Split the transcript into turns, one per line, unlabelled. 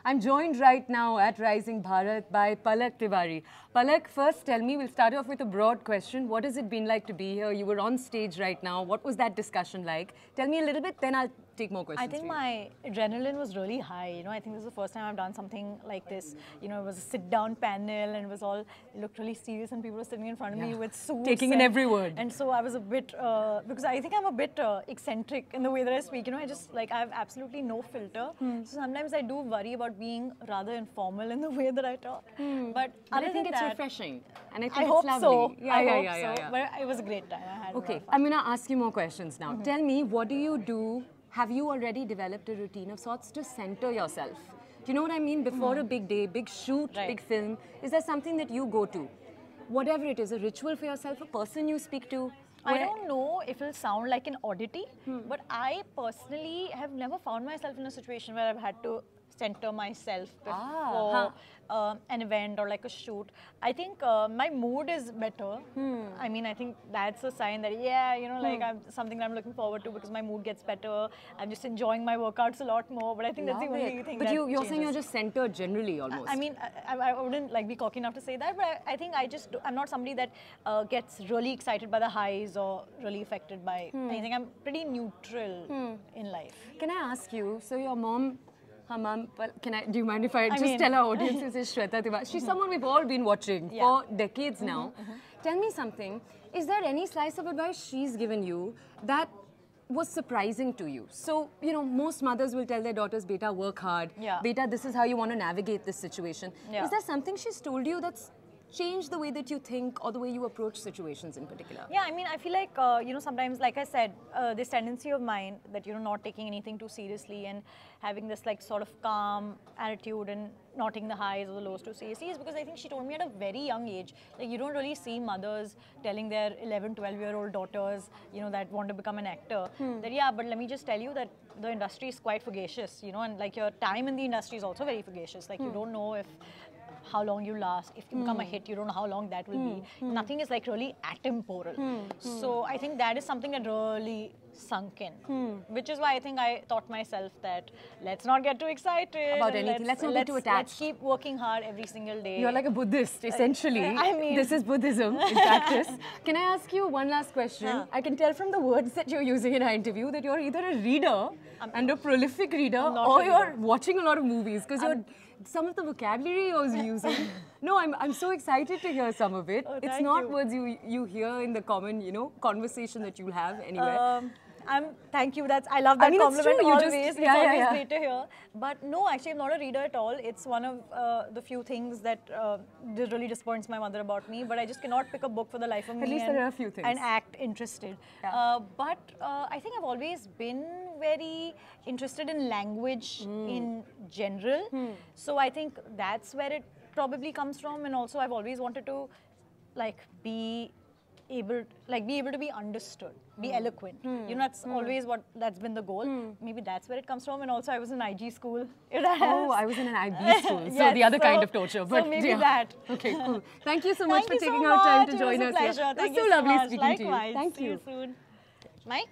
I'm joined right now at Rising Bharat by Palak Tiwari. Palak, first tell me, we'll start off with a broad question. What has it been like to be here? You were on stage right now. What was that discussion like? Tell me a little bit, then I'll take more questions.
I think my adrenaline was really high. You know, I think this is the first time I've done something like this. You know, it was a sit-down panel and it looked really serious and people were sitting in front of me with suits.
Taking in every word.
And so I was a bit, because I think I'm a bit eccentric in the way that I speak. You know, I have absolutely no filter. So sometimes I do worry about being rather informal in the way that I talk. But
I think it's refreshing. And I think
I
it's
hope
lovely.
so.
Yeah,
I
yeah,
hope so. But it was a great time. I had a lot of fun.
I'm going to ask you more questions now. Tell me, what do you do? Have you already developed a routine of sorts to center yourself? Do you know what I mean? Before a big day, big shoot, big film, is there something that you go to? Whatever it is, a ritual for yourself, a person you speak to?
I don't know if it'll sound like an oddity, but I personally have never found myself in a situation where I've had to center myself before an event or like a shoot. I think my mood is better. I mean, I think that's a sign that, yeah, you know, like something that I'm looking forward to because my mood gets better. I'm just enjoying my workouts a lot more, but I think that's the only thing.
But you're saying you're just centered generally almost.
I mean, I wouldn't like be cocky enough to say that, but I think I'm not somebody that gets really excited by the highs or really affected by anything. I'm pretty neutral in life.
Can I ask you, so your mom, her mum, do you mind if I just tell our audience this is Shweta Tiwari? She's someone we've all been watching for decades now. Tell me something, is there any slice of advice she's given you that was surprising to you? So, you know, most mothers will tell their daughters, beta, work hard. Beta, this is how you want to navigate this situation. Is there something she's told you that's changed the way that you think or the way you approach situations in particular?
Yeah, I mean, I feel like, you know, sometimes, like I said, this tendency of mine that, you know, not taking anything too seriously and having this like sort of calm attitude and not taking the highs or the lows too seriously is because I think she told me at a very young age. Like, you don't really see mothers telling their 11, 12-year-old daughters, you know, that want to become an actor, that, yeah, but let me just tell you that the industry is quite fugacious, you know, and like your time in the industry is also very fugacious. Like, you don't know how long you last. If you become a hit, you don't know how long that will be. Nothing is like really atemporal. So I think that is something that really sunk in, which is why I think I taught myself that let's not get too excited
about anything. Let's not get too attached.
Let's keep working hard every single day.
You're like a Buddhist, essentially.
I mean,
this is Buddhism in practice. Can I ask you one last question? I can tell from the words that you're using in our interview that you're either a reader and a prolific reader, or you're watching a lot of movies because some of the vocabulary you're using. No, I'm so excited to hear some of it. It's not words you hear in the common, you know, conversation that you'll have anywhere.
Thank you. I love that compliment always. It's always great to hear. But no, actually, I'm not a reader at all. It's one of the few things that really disappoints my mother about me. But I just cannot pick a book for the life of me.
At least there are a few things.
And act interested. But I think I've always been very interested in language in general. So I think that's where it probably comes from. And also, I've always wanted to like be able to be understood, be eloquent. You know, that's always that's been the goal. Maybe that's where it comes from. And also, I was in IG school.
Oh, I was in an IB school. So yes, the other kind of torture. But
so maybe that.
Okay, cool. Thank you so much for taking our time to join us.
It was a pleasure.
It was so lovely speaking to you.
Likewise.
Thank you.
See you soon. Mike?